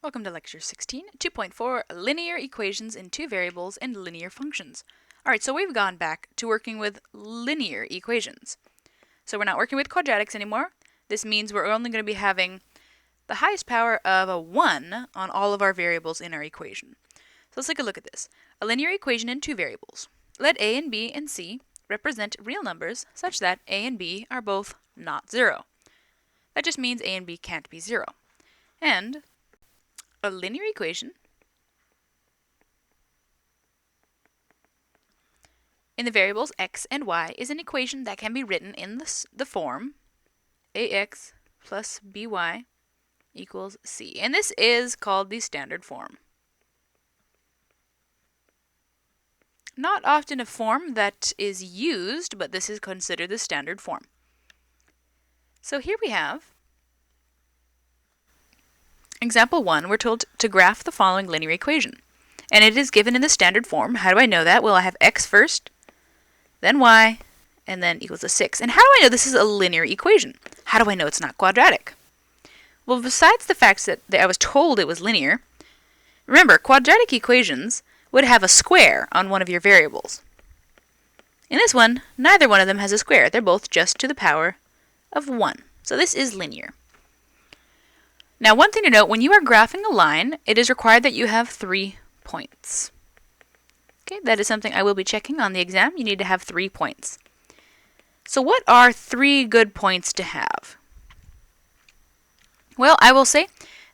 Welcome to Lecture 16, 2.4, Linear Equations in Two Variables and Linear Functions. Alright, so we've gone back to working with linear equations. So we're not working with quadratics anymore. This means we're only going to be having the highest power of a 1 on all of our variables in our equation. So let's take a look at this. A linear equation in two variables. Let a and b and c represent real numbers such that a and b are both not 0. That just means a and b can't be 0. And a linear equation in the variables x and y is an equation that can be written in the form ax plus by equals c. And this is called the standard form. Not often a form that is used, but this is considered the standard form. So here we have example 1. We're told to graph the following linear equation. And it is given in the standard form. How do I know that? Well, I have x first, then y, and then equals to 6. And how do I know this is a linear equation? How do I know it's not quadratic? Well, besides the fact that I was told it was linear, remember, quadratic equations would have a square on one of your variables. In this one, neither one of them has a square. They're both just to the power of 1. So this is linear. Now, one thing to note, when you are graphing a line, it is required that you have 3 points. Okay, that is something I will be checking on the exam. You need to have 3 points. So what are 3 good points to have? Well, I will say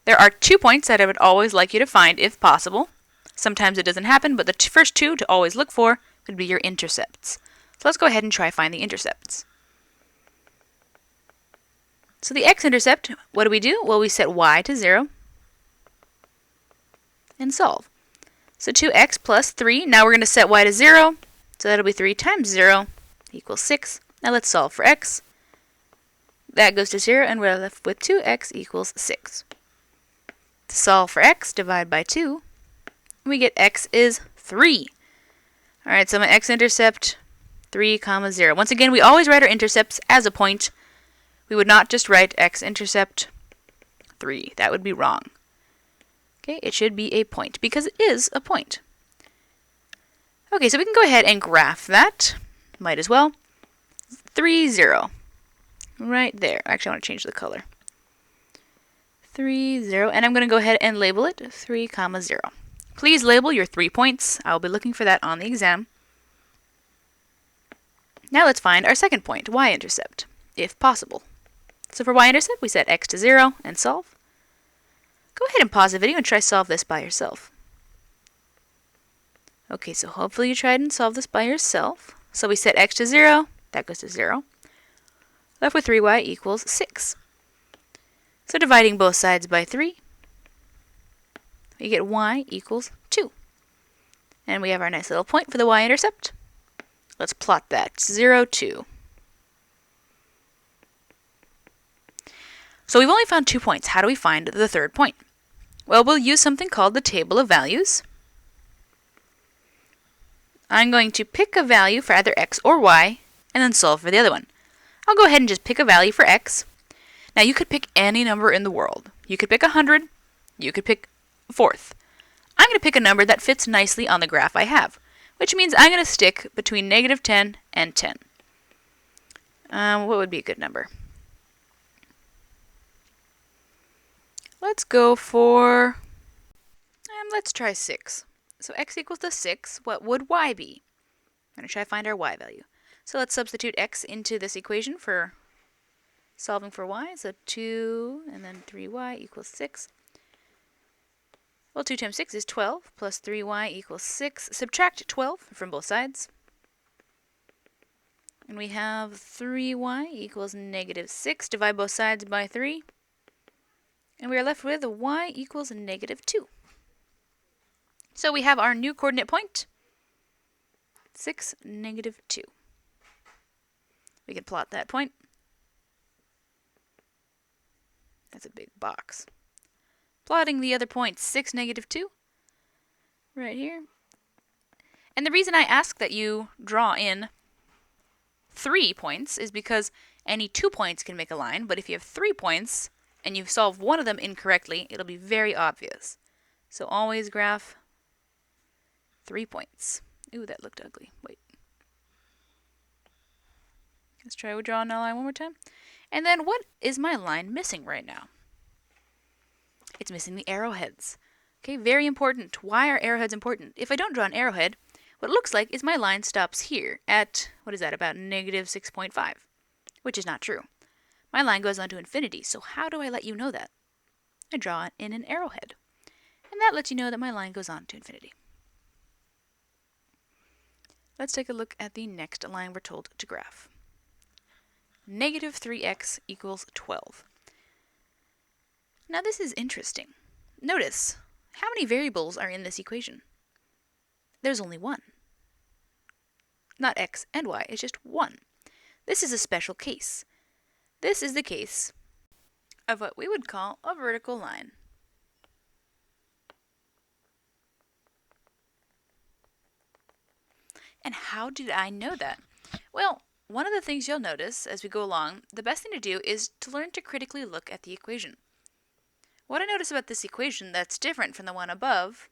there are 2 points that I would always like you to find if possible. Sometimes it doesn't happen, but the first 2 to always look for would be your intercepts. So let's go ahead and try find the intercepts. So the x-intercept, what do? Well, we set y to 0 and solve. So 2x plus 3. Now we're going to set y to 0. So that'll be 3 times 0 equals 6. Now let's solve for x. That goes to 0, and we're left with 2x equals 6. To solve for x, divide by 2. We get x is 3. All right, so my x-intercept, 3, 0. Once again, we always write our intercepts as a point. We would not just write x-intercept 3. That would be wrong. Okay, it should be a point because it is a point. Okay, so we can go ahead and graph that. Might as well. 3, 0. Right there. Actually, I want to change the color. 3, 0. And I'm going to go ahead and label it 3, 0. Please label your 3 points. I'll be looking for that on the exam. Now let's find our second point, y-intercept, if possible. So for y-intercept, we set x to 0 and solve. Go ahead and pause the video and try solve this by yourself. Okay, so hopefully you tried and solved this by yourself. So we set x to 0, that goes to 0. Left with 3y equals 6. So dividing both sides by 3, we get y equals 2. And we have our nice little point for the y-intercept. Let's plot that, 0, 2. So we've only found 2 points. How do we find the third point? Well, we'll use something called the table of values. I'm going to pick a value for either x or y, and then solve for the other one. I'll go ahead and just pick a value for x. Now, you could pick any number in the world. You could pick 100. You could pick 4th. I'm going to pick a number that fits nicely on the graph I have, which means I'm going to stick between -10 and 10. What would be a good number? Let's go for, let's try 6. So x equals to 6. What would y be? I'm going to try to find our y value. So let's substitute x into this equation for solving for y. So 2 and then 3y equals 6. Well, 2 times 6 is 12, plus 3y equals 6. Subtract 12 from both sides. And we have 3y equals -6. Divide both sides by 3. And we are left with y equals -2. So we have our new coordinate point, 6, -2. We can plot that point. That's a big box. Plotting the other point, 6, -2, right here. And the reason I ask that you draw in 3 points is because any 2 points can make a line, but if you have 3 points, and you solve one of them incorrectly, it'll be very obvious. So always graph 3 points. Ooh, that looked ugly. Wait. Let's try drawing a line one more time. And then what is my line missing right now? It's missing the arrowheads. Okay, very important. Why are arrowheads important? If I don't draw an arrowhead, what it looks like is my line stops here at, what is that, about negative 6.5, which is not true. My line goes on to infinity, so how do I let you know that? I draw it in an arrowhead, and that lets you know that my line goes on to infinity. Let's take a look at the next line we're told to graph. Negative 3x equals 12. Now this is interesting. Notice, how many variables are in this equation? There's only one. Not x and y, it's just one. This is a special case. This is the case of what we would call a vertical line. And how did I know that? Well, one of the things you'll notice as we go along, the best thing to do is to learn to critically look at the equation. What I notice about this equation that's different from the one above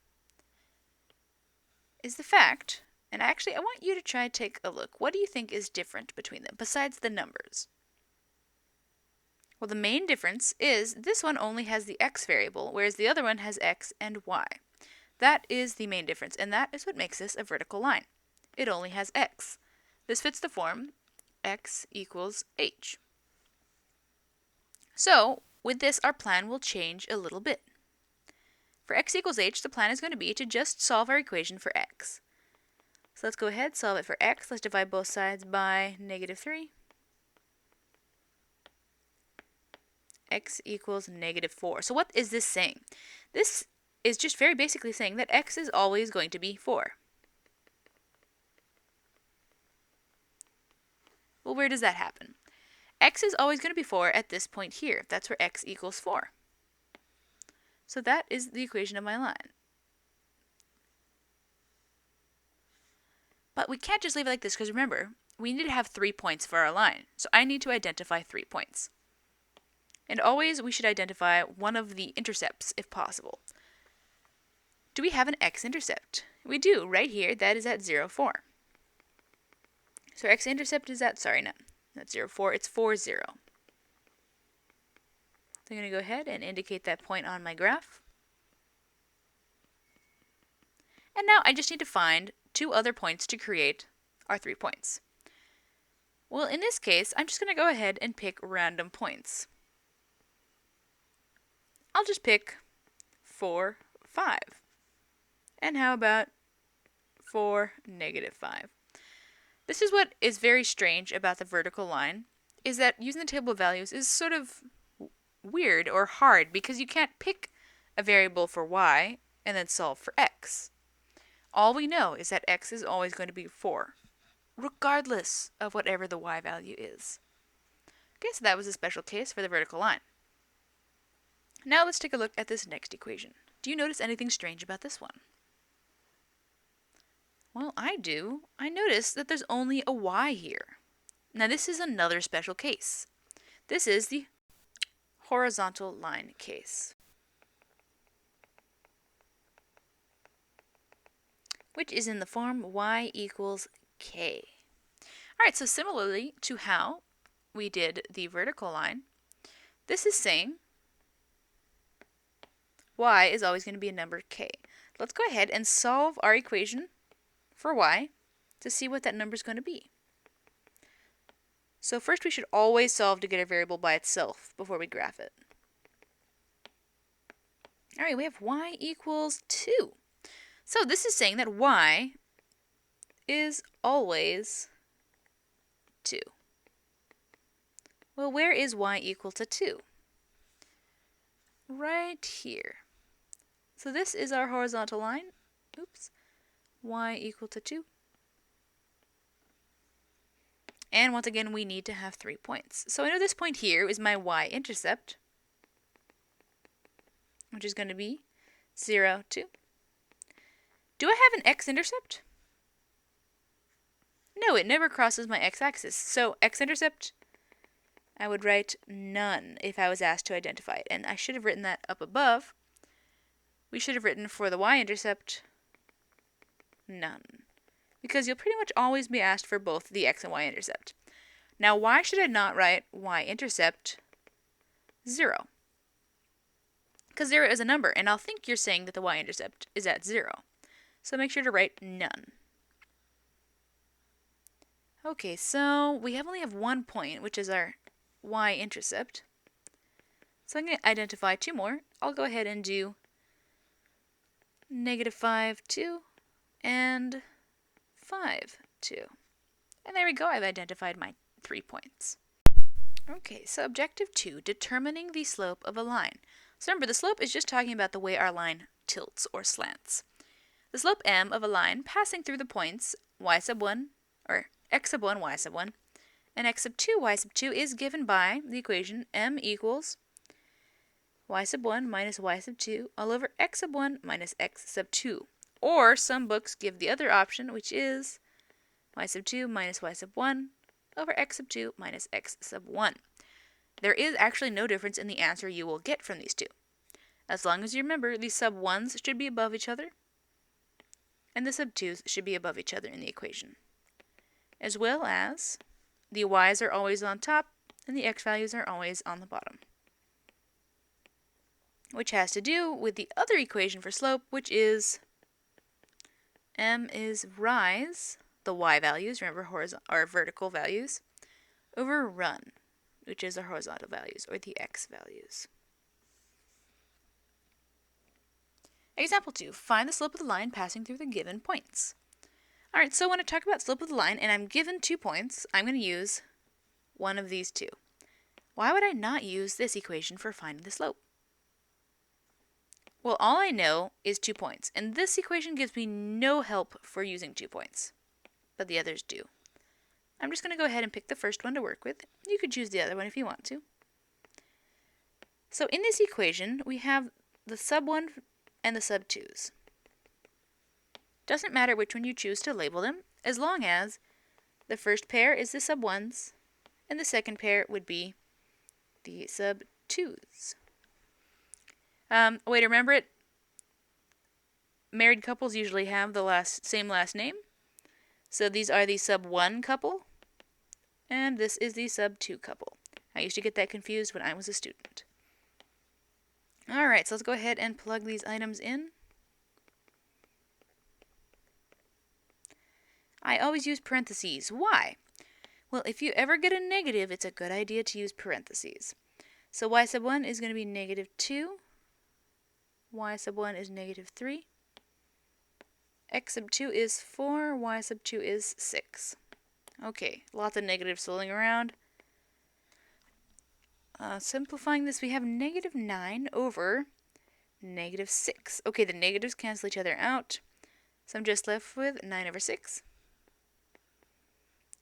is the fact, and actually I want you to try to take a look. What do you think is different between them besides the numbers? Well, the main difference is this one only has the x variable, whereas the other one has x and y. That is the main difference, and that is what makes this a vertical line. It only has x. This fits the form x equals h. So, with this, our plan will change a little bit. For x equals h, the plan is going to be to just solve our equation for x. So let's go ahead, solve it for x. Let's divide both sides by negative 3. X equals negative 4. So what is this saying? This is just very basically saying that x is always going to be 4. Well, where does that happen? X is always going to be 4 at this point here. That's where x equals 4. So that is the equation of my line. But we can't just leave it like this because remember, we need to have 3 points for our line. So I need to identify 3 points. And always we should identify one of the intercepts if possible. Do we have an x-intercept? We do, right here. That is at 0, 4. So our x-intercept is at, that's 0, 4. It's 4, 0. So I'm going to go ahead and indicate that point on my graph. And now I just need to find 2 other points to create our 3 points. Well, in this case, I'm just going to go ahead and pick random points. I'll just pick 4, 5. And how about 4, negative 5? This is what is very strange about the vertical line, is that using the table of values is sort of weird or hard because you can't pick a variable for y and then solve for x. All we know is that x is always going to be 4, regardless of whatever the y value is. Okay, so that was a special case for the vertical line. Now let's take a look at this next equation. Do you notice anything strange about this one? Well, I do. I notice that there's only a y here. Now this is another special case. This is the horizontal line case, which is in the form y equals k. Alright, so similarly to how we did the vertical line, this is saying y is always going to be a number k. Let's go ahead and solve our equation for y to see what that number is going to be. So first we should always solve to get a variable by itself before we graph it. Alright, we have y equals 2. So this is saying that y is always 2. Well, where is y equal to 2? Right here. So this is our horizontal line. Oops. Y equal to 2. And once again, we need to have 3 points. So I know this point here is my y-intercept, which is going to be 0, 2. Do I have an x-intercept? No, it never crosses my x-axis. So x-intercept I would write none if I was asked to identify it. And I should have written that up above. We should have written for the y-intercept none, because you'll pretty much always be asked for both the x and y-intercept. Now, why should I not write y-intercept 0? Because 0 is a number, and I'll think you're saying that the y-intercept is at 0. So make sure to write none. Okay, so we only have 1 point, which is our y-intercept. So I'm going to identify 2 more. I'll go ahead and do -5, 2, and 5, 2. And there we go, I've identified my 3 points. Okay, so objective 2, determining the slope of a line. So remember, the slope is just talking about the way our line tilts or slants. The slope m of a line passing through the points y sub 1, or x sub 1, y sub 1, and x sub 2, y sub 2 is given by the equation m equals y sub 1 minus y sub 2 all over x sub 1 minus x sub 2. Or some books give the other option, which is y sub 2 minus y sub 1 over x sub 2 minus x sub 1. There is actually no difference in the answer you will get from these two. As long as you remember, the sub 1s should be above each other, and the sub 2s should be above each other in the equation. As well as the y's are always on top, and the x values are always on the bottom. Which has to do with the other equation for slope, which is m is rise, the y values, remember our vertical values, over run, which is our horizontal values, or the x values. Example 2, find the slope of the line passing through the given points. Alright, so when I talk about slope of the line and I'm given 2 points, I'm going to use one of these two. Why would I not use this equation for finding the slope? Well, all I know is 2 points, and this equation gives me no help for using 2 points, but the others do. I'm just going to go ahead and pick the first one to work with. You could choose the other one if you want to. So in this equation, we have the sub 1 and the sub 2's. Doesn't matter which one you choose to label them, as long as the first pair is the sub 1's, and the second pair would be the sub 2's. Way to remember it, married couples usually have the same last name. So these are the sub 1 couple, and this is the sub 2 couple. I used to get that confused when I was a student. Alright, so let's go ahead and plug these items in. I always use parentheses. Why? Well, if you ever get a negative, it's a good idea to use parentheses. So y sub 1 is going to be -2. Y sub 1 is -3. X sub 2 is 4. Y sub 2 is 6. Okay, lots of negatives swirling around. Simplifying this, we have -9 over -6. Okay, the negatives cancel each other out. So I'm just left with 9 over 6.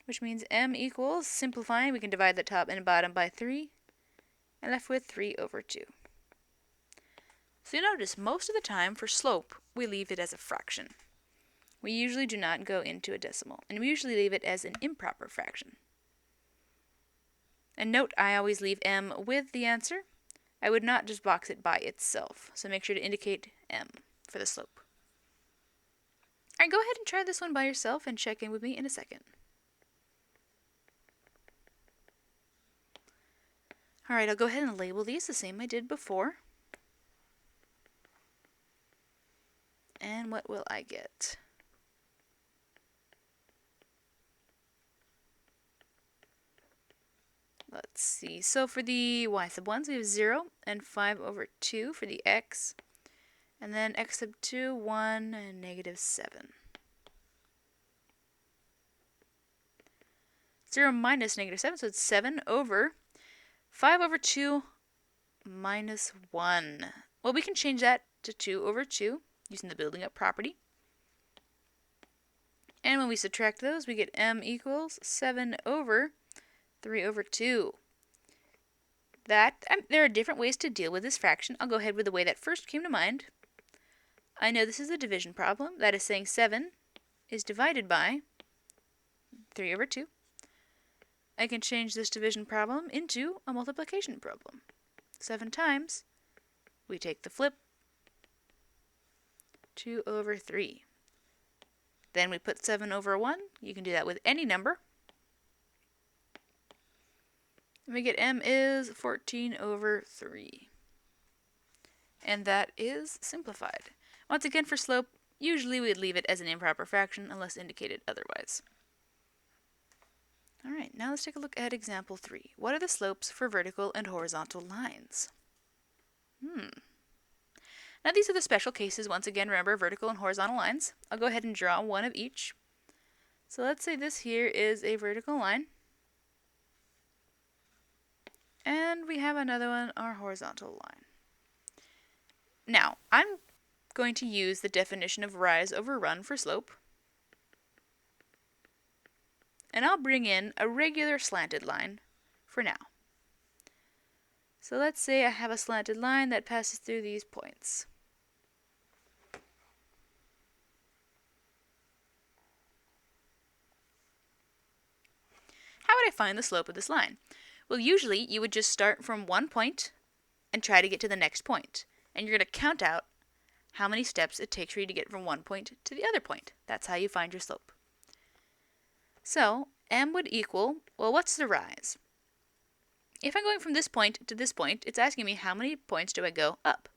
Which means m equals, simplifying, we can divide the top and bottom by 3. And left with 3 over 2. So you notice, most of the time for slope, we leave it as a fraction. We usually do not go into a decimal, and we usually leave it as an improper fraction. And note, I always leave m with the answer. I would not just box it by itself, so make sure to indicate m for the slope. Alright, go ahead and try this one by yourself and check in with me in a second. Alright, I'll go ahead and label these the same I did before. And what will I get? Let's see. So for the y sub 1s, we have 0 and 5 over 2 for the x. And then x sub 2, 1 and -7. 0 minus -7, so it's 7 over 5 over 2 minus 1. Well, we can change that to 2 over 2 using the building up property. And when we subtract those, we get m equals 7 over 3 over 2. There are different ways to deal with this fraction. I'll go ahead with the way that first came to mind. I know this is a division problem. That is saying 7 is divided by 3 over 2. I can change this division problem into a multiplication problem. 7 times, we take the flip, 2 over 3. Then we put 7 over 1. You can do that with any number. And we get m is 14 over 3. And that is simplified. Once again, for slope, usually we'd leave it as an improper fraction unless indicated otherwise. Alright, now let's take a look at example 3. What are the slopes for vertical and horizontal lines? Now these are the special cases. Once again, remember vertical and horizontal lines. I'll go ahead and draw one of each. So let's say this here is a vertical line. And we have another one, our horizontal line. Now, I'm going to use the definition of rise over run for slope. And I'll bring in a regular slanted line for now. So let's say I have a slanted line that passes through these points. How would I find the slope of this line? Well, usually you would just start from one point and try to get to the next point. And you're going to count out how many steps it takes for you to get from one point to the other point. That's how you find your slope. So, m would equal, well, what's the rise? If I'm going from this point to this point, it's asking me how many points do I go up.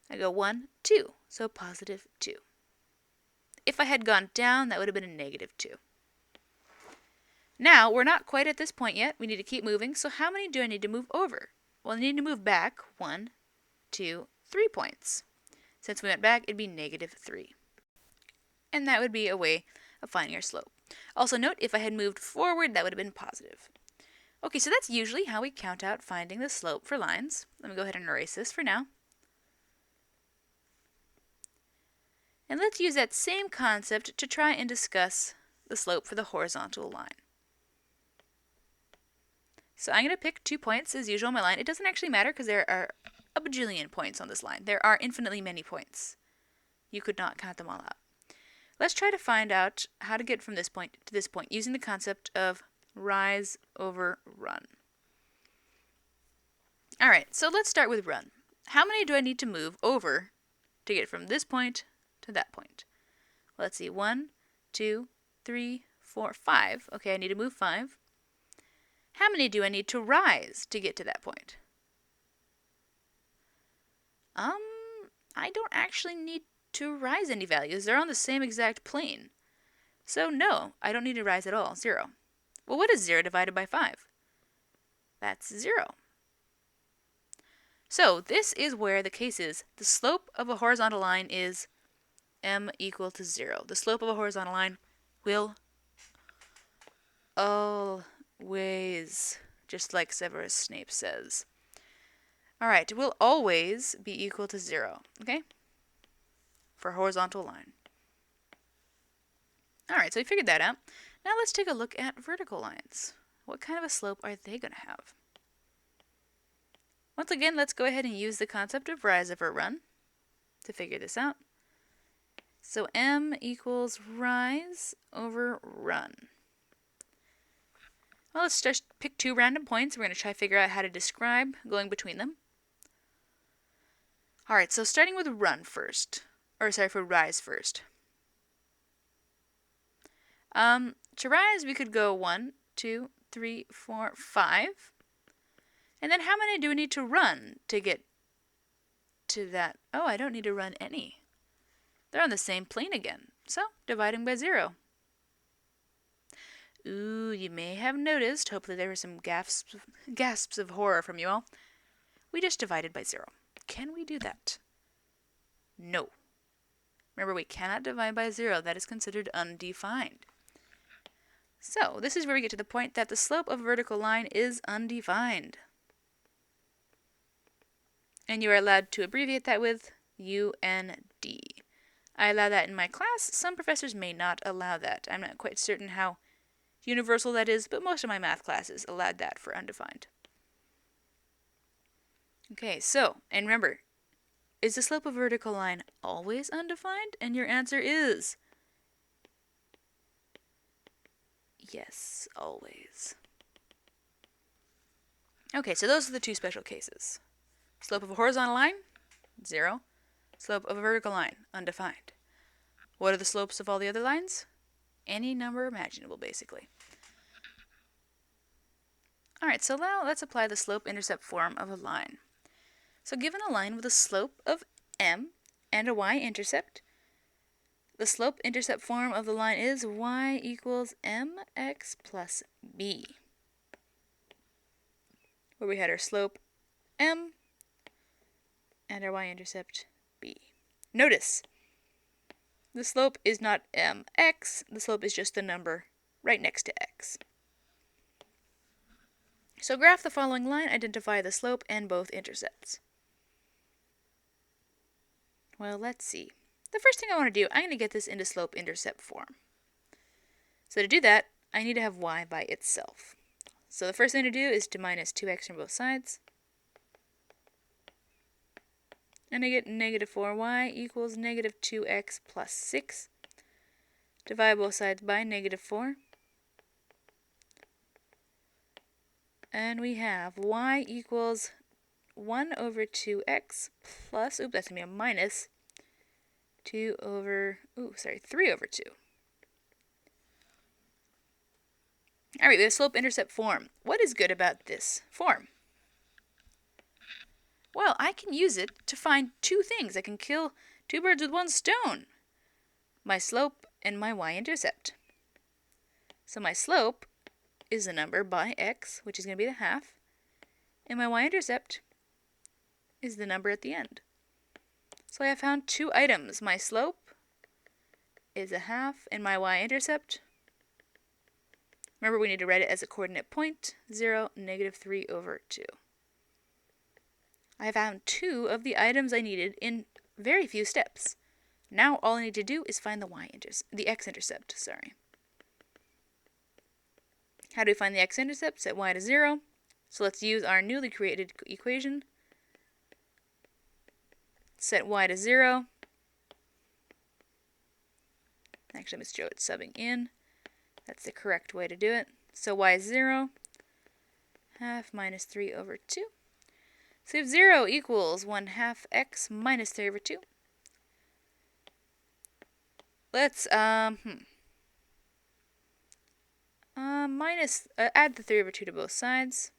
I go 1, 2, so positive 2. If I had gone down, that would have been a negative 2. Now, we're not quite at this point yet. We need to keep moving. So how many do I need to move over? Well, I need to move back 1, 2, 3 points. Since we went back, it'd be negative 3. And that would be a way of finding our slope. Also note, if I had moved forward, that would have been positive. Okay, so that's usually how we count out finding the slope for lines. Let me go ahead and erase this for now. And let's use that same concept to try and discuss the slope for the horizontal line. So I'm going to pick 2 points as usual on my line. It doesn't actually matter because there are a bajillion points on this line. There are infinitely many points. You could not count them all out. Let's try to find out how to get from this point to this point using the concept of rise over run. Alright, so let's start with run. How many do I need to move over to get from this point to that point? Well, let's see, 1, 2, 3, 4, 5. Okay, I need to move 5. How many do I need to rise to get to that point? I don't actually need to rise any values. They're on the same exact plane. So no, I don't need to rise at all. 0. Well, what is 0 divided by 5? That's 0. So this is where the case is. The slope of a horizontal line is m equal to 0. The slope of a horizontal line will always, just like Severus Snape says. Alright, it will always be equal to 0, okay? For a horizontal line. Alright, so we figured that out. Now let's take a look at vertical lines. What kind of a slope are they going to have? Once again, let's go ahead and use the concept of rise over run to figure this out. So m equals rise over run. Well, let's just pick 2 random points. We're going to try to figure out how to describe going between them. Alright, so starting with run first. For rise first. To rise, we could go 1, 2, 3, 4, 5. And then how many do we need to run to get to that? Oh, I don't need to run any. They're on the same plane again. So, dividing by 0. Ooh, you may have noticed, hopefully there were some gasps of horror from you all. We just divided by 0. Can we do that? No. Remember, we cannot divide by 0. That is considered undefined. So, this is where we get to the point that the slope of a vertical line is undefined. And you are allowed to abbreviate that with UND. I allow that in my class. Some professors may not allow that. I'm not quite certain how universal that is, but most of my math classes allowed that for undefined. Okay, so, and remember, is the slope of a vertical line always undefined? And your answer is yes, always. Okay, so those are the two special cases. Slope of a horizontal line, 0. Slope of a vertical line, undefined. What are the slopes of all the other lines? Any number imaginable, basically. Alright, so now let's apply the slope-intercept form of a line. So given a line with a slope of m and a y-intercept, the slope-intercept form of the line is y equals mx plus b, where we had our slope m and our y-intercept b. Notice, the slope is not mx, the slope is just the number right next to x. So graph the following line, identify the slope and both intercepts. Well, let's see. The first thing I want to do, I'm going to get this into slope-intercept form. So to do that, I need to have y by itself. So the first thing to do is to minus 2x from both sides. And I get negative 4y equals negative 2x plus 6. Divide both sides by negative 4. And we have y equals 1 over 2x plus, oops, that's going to be a minus 3 over 2. Alright, we have slope-intercept form. What is good about this form? Well, I can use it to find two things. I can kill two birds with one stone. My slope and my y-intercept. So my slope is the number by x, which is going to be the half, and my y-intercept is the number at the end. So I have found two items. My slope is a half, and my y-intercept, remember we need to write it as a coordinate point, 0, negative 3 over 2. I found two of the items I needed in very few steps. Now all I need to do is find the x-intercept, How do we find the x-intercept? Set y to 0. So let's use our newly created equation. Set y to 0. Actually, Miss Jo, it's subbing in. That's the correct way to do it. So y is 0. Half minus 3 over 2. So we have 0 equals 1 half x minus 3 over 2. Let's add the 3 over 2 to both sides.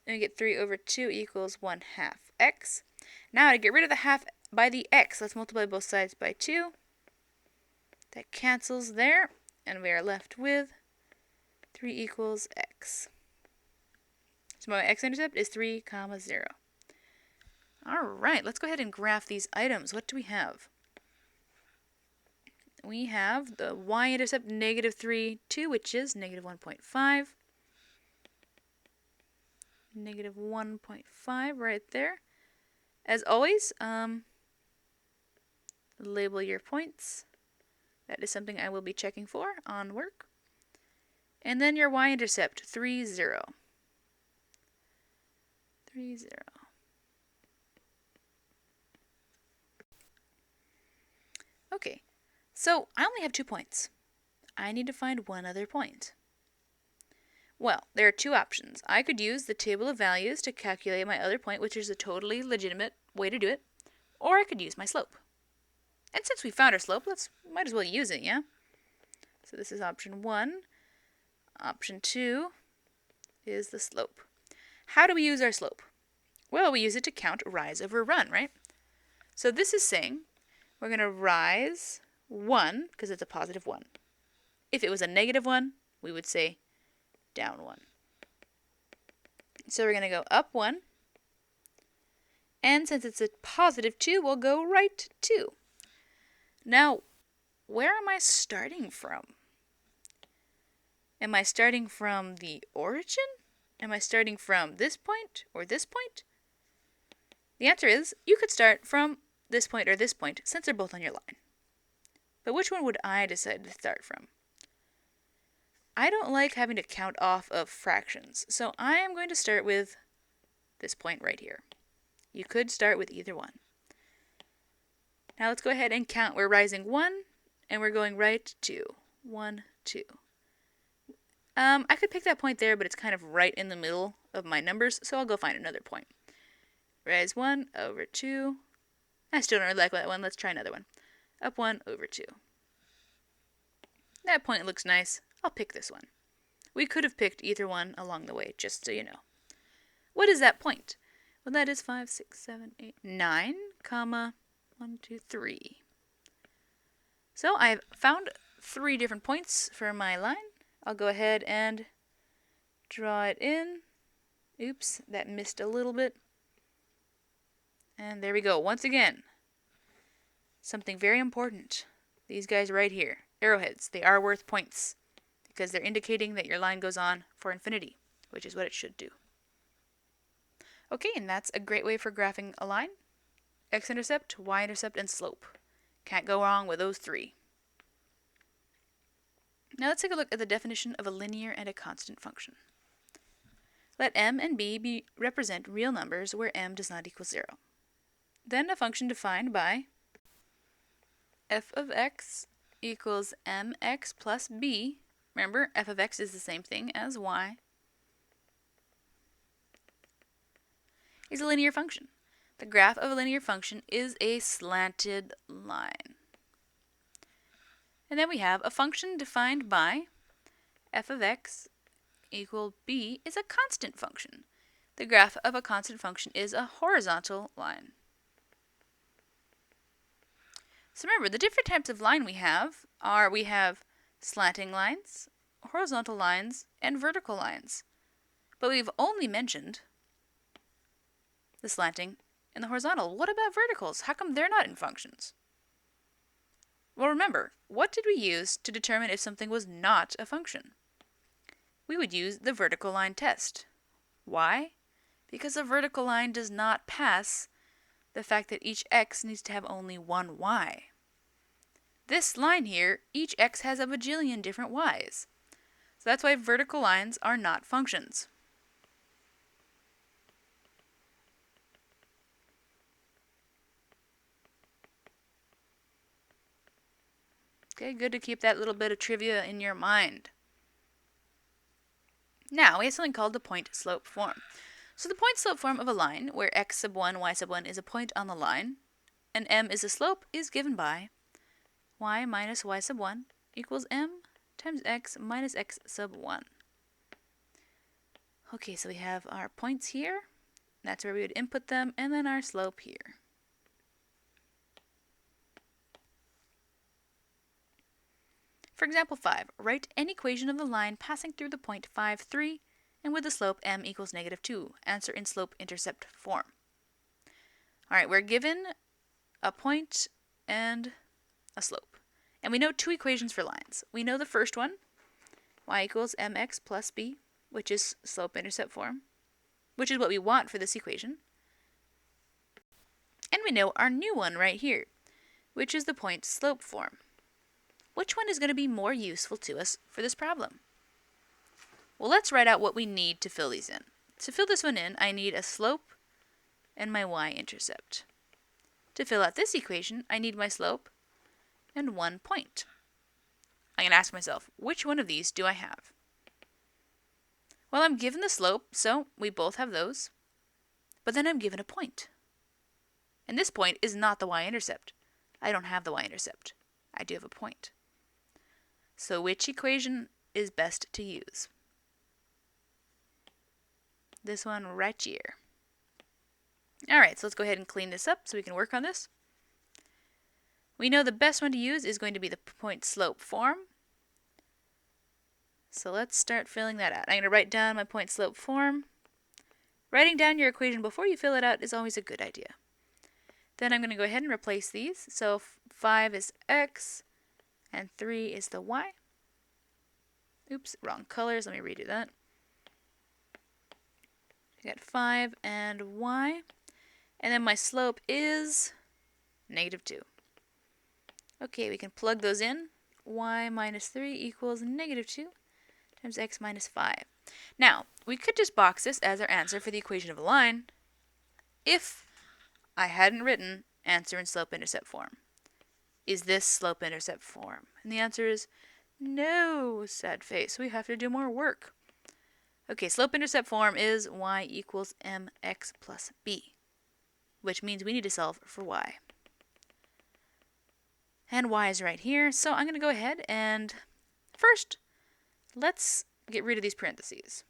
And we get 3 over 2 equals 1 half x. Now to get rid of the half by the x, let's multiply both sides by 2. That cancels there, and we are left with 3 equals x. So my x-intercept is 3, 0. Alright, let's go ahead and graph these items. What do we have? We have the y-intercept negative 3, 2, which is negative 1.5. Negative 1.5 right there. As always, label your points. That is something I will be checking for on work. And then your y-intercept, 3, 0. 3, 0. Okay, so I only have 2 points. I need to find one other point. Well, there are two options. I could use the table of values to calculate my other point, which is a totally legitimate way to do it, or I could use my slope. And since we found our slope, might as well use it, yeah? So this is option 1. Option 2 is the slope. How do we use our slope? Well, we use it to count rise over run, right? So this is saying we're going to rise 1, because it's a positive 1. If it was a negative 1, we would say down 1. So we're going to go up 1. And since it's a positive 2, we'll go right 2. Now, where am I starting from? Am I starting from the origin? Am I starting from this point or this point? The answer is you could start from this point or this point since they're both on your line. But which one would I decide to start from? I don't like having to count off of fractions, so I am going to start with this point right here. You could start with either one. Now let's go ahead and count. We're rising 1, and we're going right 2. 1, 2. I could pick that point there, but it's kind of right in the middle of my numbers, so I'll go find another point. Rise 1 over 2. I still don't really like that one. Let's try another one. Up 1 over 2. That point looks nice. I'll pick this one. We could have picked either one along the way, just so you know. What is that point? Well, that is 5, 6, 7, 8, 9, comma, 1, 2, 3. So I've found 3 different points for my line. I'll go ahead and draw it in. Oops, that missed a little bit. And there we go. Once again, something very important. These guys right here, arrowheads, they are worth points because they're indicating that your line goes on for infinity, which is what it should do. Okay, and that's a great way for graphing a line. X-intercept, y-intercept, and slope. Can't go wrong with those 3. Now let's take a look at the definition of a linear and a constant function. Let m and b represent real numbers where m does not equal 0. Then a function defined by f of x equals mx plus b. Remember, f of x is the same thing as y. Is a linear function. The graph of a linear function is a slanted line. And then we have a function defined by f of x equal b is a constant function. The graph of a constant function is a horizontal line. So remember, the different types of line we have are slanting lines, horizontal lines, and vertical lines. But we've only mentioned the slanting and the horizontal. What about verticals? How come they're not in functions? Well, remember, what did we use to determine if something was not a function? We would use the vertical line test. Why? Because a vertical line does not pass the fact that each x needs to have only one y. This line here, each x has a bajillion different y's. So that's why vertical lines are not functions. Okay, good to keep that little bit of trivia in your mind. Now, we have something called the point-slope form. So the point-slope form of a line, where x sub 1, y sub 1 is a point on the line, and m is a slope, is given by y minus y sub 1 equals m times x minus x sub 1. Okay, so we have our points here. That's where we would input them, and then our slope here. For example 5, write an equation of the line passing through the point 5, 3, and with the slope m equals negative 2. Answer in slope-intercept form. Alright, we're given a point and a slope. And we know 2 equations for lines. We know the first one, y equals mx plus b, which is slope-intercept form, which is what we want for this equation. And we know our new one right here, which is the point-slope form. Which one is going to be more useful to us for this problem? Well, let's write out what we need to fill these in. To fill this one in, I need a slope and my y-intercept. To fill out this equation, I need my slope and 1 point. I'm going to ask myself, which one of these do I have? Well, I'm given the slope, so we both have those. But then I'm given a point. And this point is not the y-intercept. I don't have the y-intercept. I do have a point. So which equation is best to use? This one right here. Alright, so let's go ahead and clean this up so we can work on this. We know the best one to use is going to be the point-slope form. So let's start filling that out. I'm going to write down my point-slope form. Writing down your equation before you fill it out is always a good idea. Then I'm going to go ahead and replace these. So 5 is x, and 3 is the y. Oops, wrong colors. Let me redo that. I got 5 and y. And then my slope is negative 2. Okay, we can plug those in. Y minus 3 equals negative 2 times x minus 5. Now, we could just box this as our answer for the equation of a line if I hadn't written answer in slope-intercept form. Is this slope-intercept form? And the answer is No, sad face. We have to do more work. Okay, slope-intercept form is y equals mx plus b, which means we need to solve for y. And y is right here, so I'm going to go ahead and first, let's get rid of these parentheses.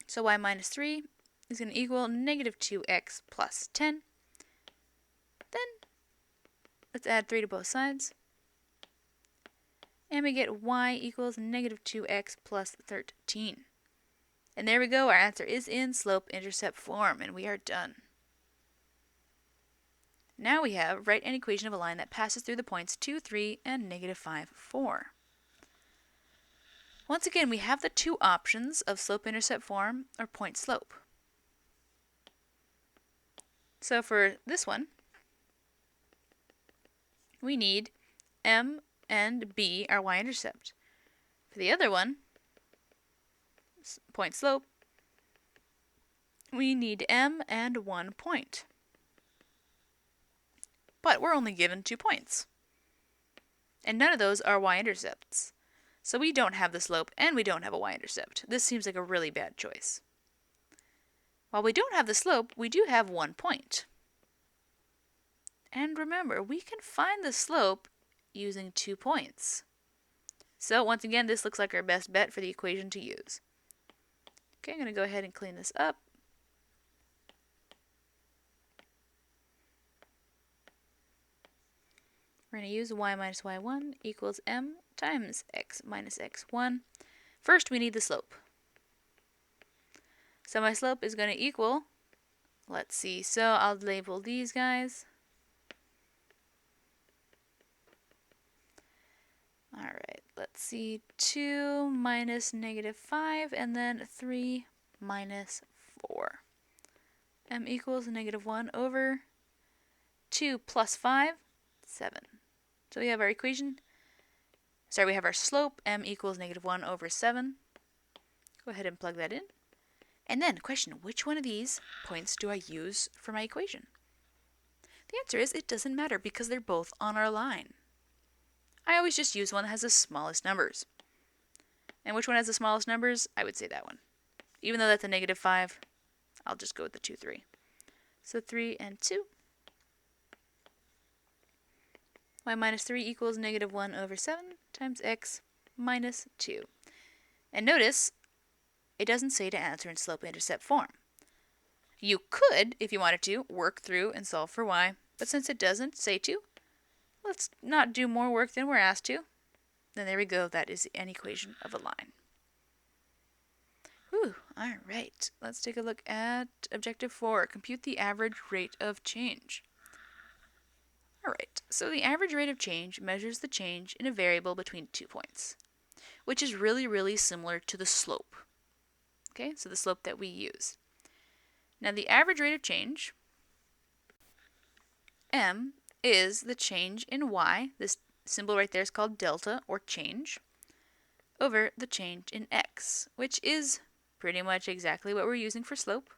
So y minus 3 is going to equal negative 2x plus 10. Then, let's add 3 to both sides. And we get y equals negative 2x plus 13. And there we go, our answer is in slope-intercept form, and we are done. Now we have write an equation of a line that passes through the points 2, 3, and negative 5, 4. Once again, we have the two options of slope-intercept form or point-slope. So for this one, we need m and b, our y-intercept. For the other one, point-slope, we need m and 1 point. But we're only given 2 points. And none of those are y-intercepts. So we don't have the slope and we don't have a y-intercept. This seems like a really bad choice. While we don't have the slope, we do have 1 point. And remember, we can find the slope using 2 points. So once again, this looks like our best bet for the equation to use. Okay, I'm going to go ahead and clean this up. We're going to use y minus y1 equals m times x minus x1. First, we need the slope. So my slope is going to equal, let's see, so I'll label these guys. Alright, let's see, 2 minus negative 5, and then 3 minus 4. M equals negative 1 over 2 plus 5, 7. So we have our equation. Sorry, we have our slope, m equals negative 1 over 7. Go ahead and plug that in. And then, question, which one of these points do I use for my equation? The answer is it doesn't matter because they're both on our line. I always just use one that has the smallest numbers. And which one has the smallest numbers? I would say that one. Even though that's a negative 5, I'll just go with the 2, 3. So 3 and 2. Y minus 3 equals negative 1 over 7 times x minus 2. And notice, it doesn't say to answer in slope-intercept form. You could, if you wanted to, work through and solve for y, but since it doesn't say to, let's not do more work than we're asked to. Then there we go, that is an equation of a line. Whew, alright, let's take a look at objective 4, compute the average rate of change. Alright, so the average rate of change measures the change in a variable between 2 points, which is really similar to the slope. Okay, so the slope that we use. Now the average rate of change, m, is the change in y, this symbol right there is called delta or change, over the change in x, which is pretty much exactly what we're using for slope.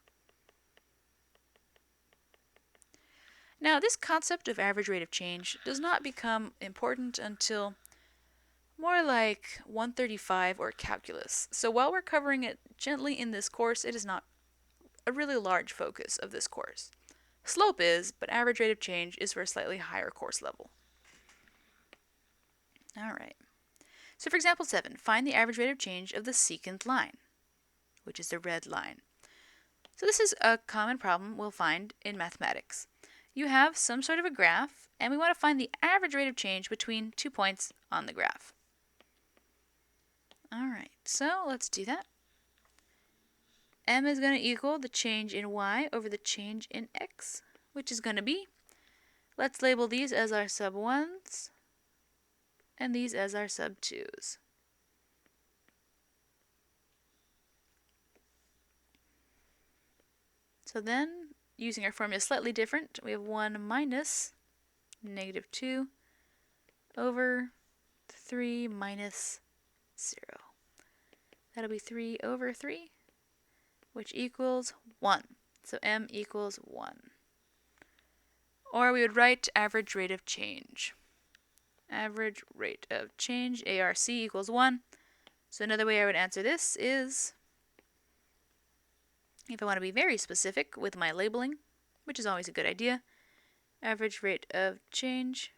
Now, this concept of average rate of change does not become important until more like 135 or calculus. So while we're covering it gently in this course, it is not a really large focus of this course. Slope is, but average rate of change is for a slightly higher course level. Alright. So for example 7, find the average rate of change of the secant line, which is the red line. So this is a common problem we'll find in mathematics. You have some sort of a graph, and we want to find the average rate of change between 2 points on the graph. Alright, so let's do that. M is going to equal the change in y over the change in x, which is going to be, let's label these as our sub 1s, and these as our sub 2s. So then, using our formula slightly different, we have 1 minus negative 2 over 3 minus 0. That'll be 3 over 3, which equals 1. So m equals 1. Or we would write average rate of change. average rate of change, ARC equals 1. So another way I would answer this is, if I want to be very specific with my labeling, which is always a good idea, average rate of change,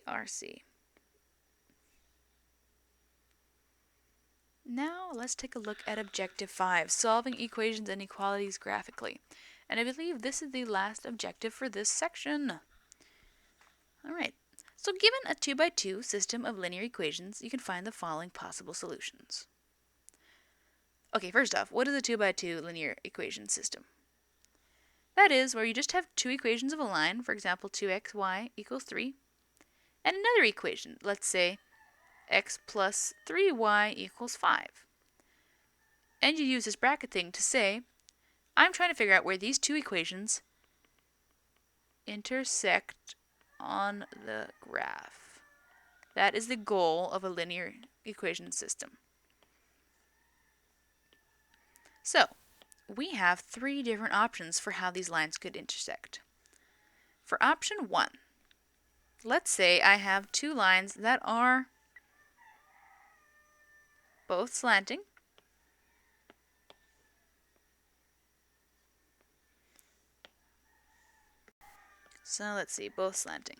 ARC. Now let's take a look at objective 5, solving equations and inequalities graphically. And I believe this is the last objective for this section. Alright, so given a 2 by 2 system of linear equations, you can find the following possible solutions. Okay, first off, what is a 2 by 2 linear equation system? That is where you just have two equations of a line, for example 2xy equals 3, and another equation, let's say x plus 3y equals 5. And you use this bracket thing to say, I'm trying to figure out where these two equations intersect on the graph. That is the goal of a linear equation system. So, we have three different options for how these lines could intersect. For option 1, let's say I have two lines that are both slanting. So let's see, both slanting.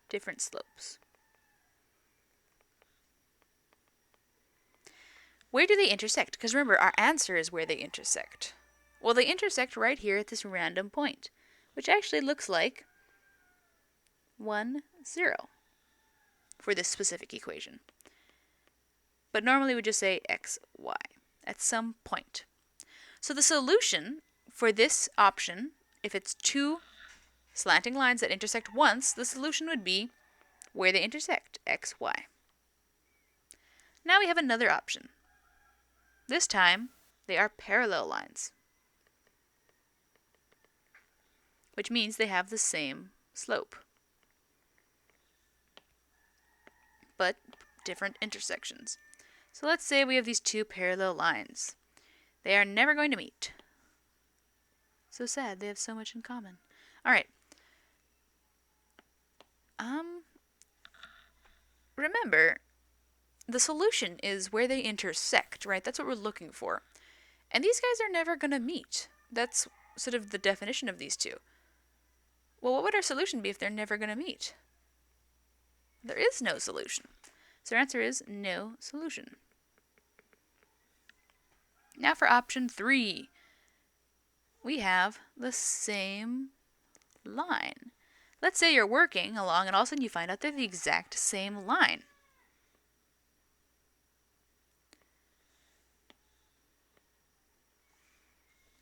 Different slopes. Where do they intersect? Because remember, our answer is where they intersect. Well, they intersect right here at this random point, which actually looks like 1, 0 for this specific equation. But normally we just say x, y at some point. So the solution for this option, if it's two slanting lines that intersect once, the solution would be where they intersect, x, y. Now we have another option. This time, they are parallel lines, which means they have the same slope, but different intersections. So let's say we have these two parallel lines. They are never going to meet. So sad, they have so much in common. Alright. Remember, the solution is where they intersect, right? That's what we're looking for. And these guys are never going to meet. That's sort of the definition of these two. Well, what would our solution be if they're never going to meet? There is no solution. So our answer is no solution. Now for option 3. We have the same line. Let's say you're working along and all of a sudden you find out they're the exact same line.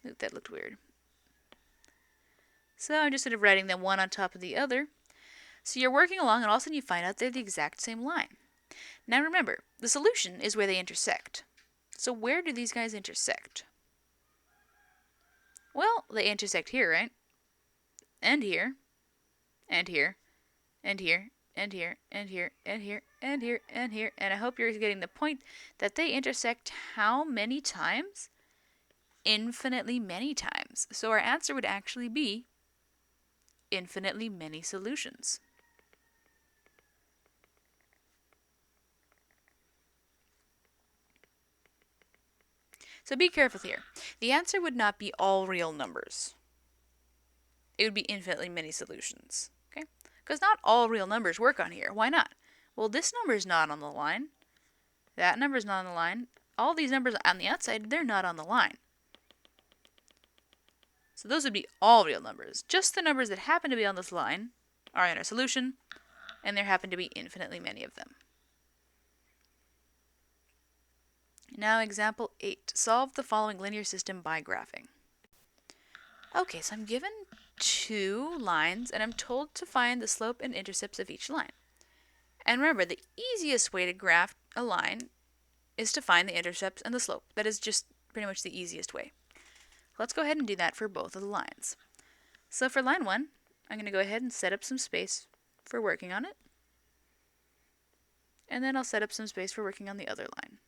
Ooh, that looked weird. So I'm just sort of writing them one on top of the other. So you're working along and all of a sudden you find out they're the exact same line. Now remember, the solution is where they intersect. So where do these guys intersect? Well, they intersect here, right? And here, and here, and here, and here, and here, and here, and here, and here. And I hope you're getting the point that they intersect how many times? Infinitely many times. So our answer would actually be infinitely many solutions. So be careful here. The answer would not be all real numbers. It would be infinitely many solutions. Okay? Because not all real numbers work on here. Why not? Well, this number is not on the line. That number is not on the line. All these numbers on the outside, they're not on the line. So those would be all real numbers. Just the numbers that happen to be on this line are in our solution, and there happen to be infinitely many of them. Now example 8. Solve the following linear system by graphing. Okay, so I'm given two lines, and I'm told to find the slope and intercepts of each line. And remember, the easiest way to graph a line is to find the intercepts and the slope. That is just pretty much the easiest way. Let's go ahead and do that for both of the lines. So for line 1, I'm going to go ahead and set up some space for working on it. And then I'll set up some space for working on the other line.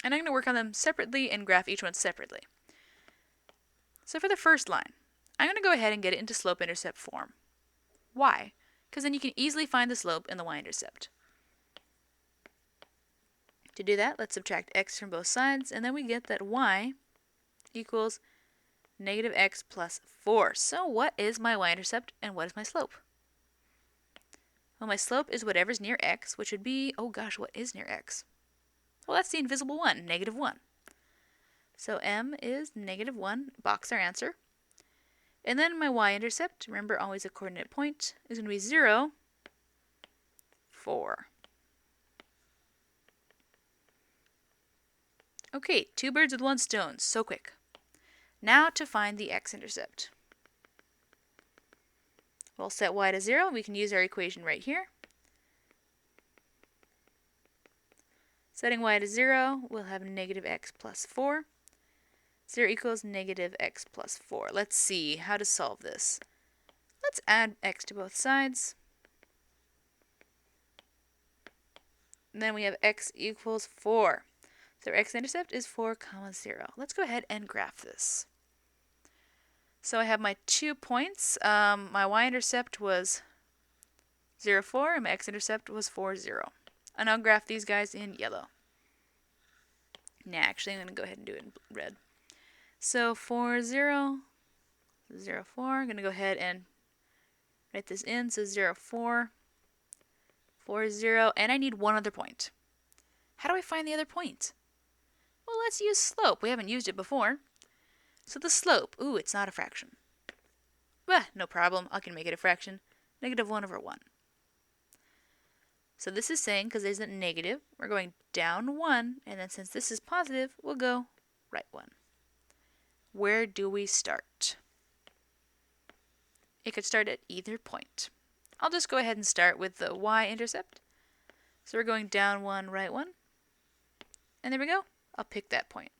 And I'm going to work on them separately and graph each one separately. So for the first line, I'm going to go ahead and get it into slope-intercept form. Why? Because then you can easily find the slope and the y-intercept. To do that, let's subtract x from both sides, and then we get that y equals negative x plus 4. So what is my y-intercept and what is my slope? Well, my slope is whatever's near x, which would be, oh gosh, what is near x? Well, that's the invisible 1, negative 1. So m is negative 1, box our answer. And then my y-intercept, remember always a coordinate point, is going to be 0, 4. Okay, 2 birds with 1 stone, so quick. Now to find the x-intercept. We'll set y to 0. We can use our equation right here. Setting y to 0, we'll have negative x plus 4. 0 equals negative x plus 4. Let's see how to solve this. Let's add x to both sides. And then we have x equals 4. So our x-intercept is 4, 0. Let's go ahead and graph this. So I have my 2 points. My y-intercept was 0, 4, and my x-intercept was 4, 0. And I'll graph these guys in yellow. Nah, actually I'm going to go ahead and do it in red. So 4, 0, 0, 4. I'm going to go ahead and write this in. So 0, 4, 4, 0, and I need one other point. How do I find the other point? Well, let's use slope. We haven't used it before. So the slope, ooh, it's not a fraction. Bah, no problem. I can make it a fraction. Negative 1 over 1. So this is saying, because there's a negative, we're going down 1, and then since this is positive, we'll go right 1. Where do we start? It could start at either point. I'll just go ahead and start with the y-intercept. So we're going down 1, right 1. And there we go. I'll pick that point.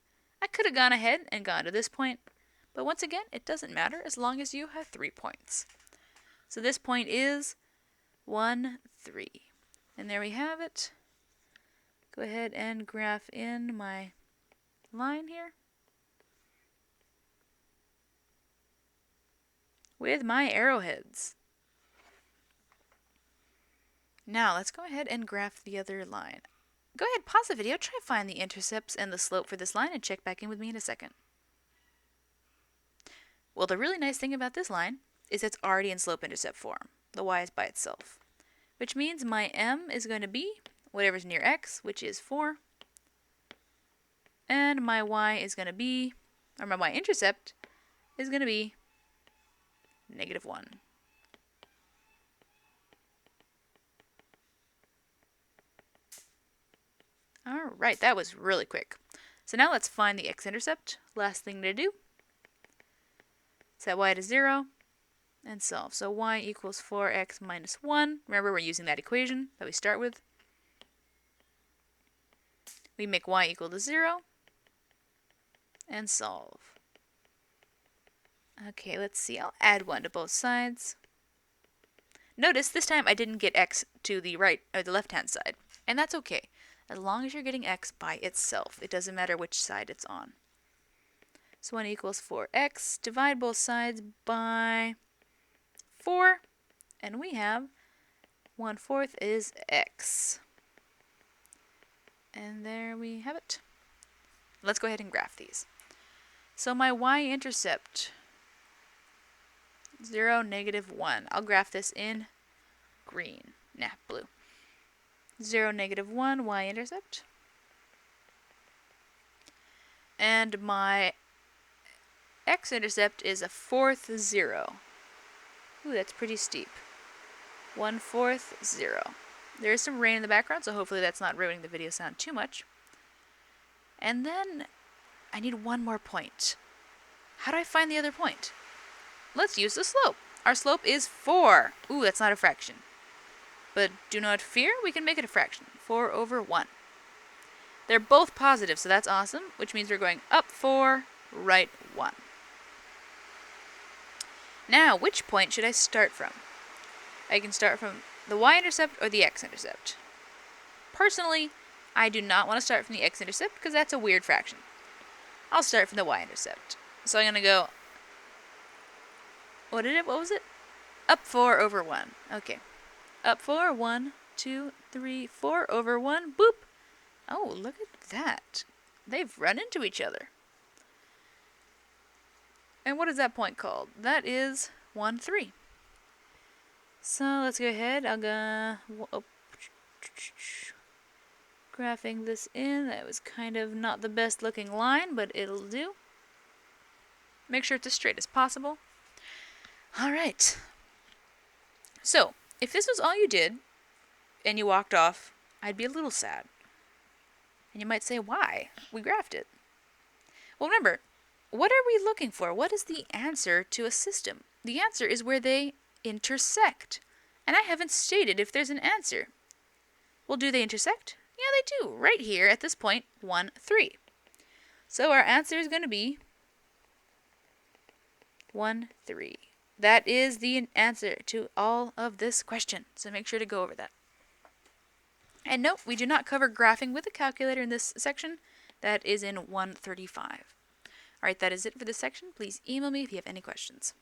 I could have gone ahead and gone to this point, but once again, it doesn't matter as long as you have 3 points. So this point is 1, 3. And there we have it. Go ahead and graph in my line here with my arrowheads. Now let's go ahead and graph the other line. Go ahead, pause the video, try to find the intercepts and the slope for this line, and check back in with me in a second. Well, the really nice thing about this line is it's already in slope-intercept form. The y is by itself. Which means my m is going to be whatever's near x, which is 4. And my y is going to be, or my y-intercept is going to be negative 1. Alright, that was really quick. So now let's find the x-intercept. Last thing to do. Set y to 0 and solve. So y equals 4x minus 1. Remember, we're using that equation that we start with. We make y equal to 0 and solve. Okay, let's see. I'll add 1 to both sides. Notice this time I didn't get x to the right or the left-hand side, and that's okay. As long as you're getting x by itself, it doesn't matter which side it's on. So 1 equals 4x. Divide both sides by 4, and we have 1/4 is x. And there we have it. Let's go ahead and graph these. So my y-intercept, 0, negative 1. I'll graph this in green. Nah, blue. 0, negative 1, y-intercept. And my x-intercept is a 4th 0. Ooh, that's pretty steep. 1/4, 0. There is some rain in the background, so hopefully that's not ruining the video sound too much. And then I need one more point. How do I find the other point? Let's use the slope. Our slope is 4. Ooh, that's not a fraction. But do not fear, we can make it a fraction. 4 over 1. They're both positive, so that's awesome, which means we're going up 4, right 1. Now, which point should I start from? I can start from the y-intercept or the x-intercept. Personally, I do not want to start from the x-intercept because that's a weird fraction. I'll start from the y-intercept. So I'm going to go, what was it? Up 4 over 1. Okay. Up 4, 1, 2, 3, 4 over 1. Boop. Oh, look at that. They've run into each other. And what is that point called? That is 1, 3. So let's go ahead. I'll go graphing this in. That was kind of not the best looking line, but it'll do. Make sure it's as straight as possible. Alright. So, if this was all you did, and you walked off, I'd be a little sad. And you might say, why? We graphed it. Well, remember, what are we looking for? What is the answer to a system? The answer is where they intersect. And I haven't stated if there's an answer. Well, do they intersect? Yeah, they do. Right here at this point, 1, 3. So our answer is going to be 1, 3. That is the answer to all of this question. So make sure to go over that. And note, we do not cover graphing with a calculator in this section. That is in 135. Alright, that is it for this section. Please email me if you have any questions.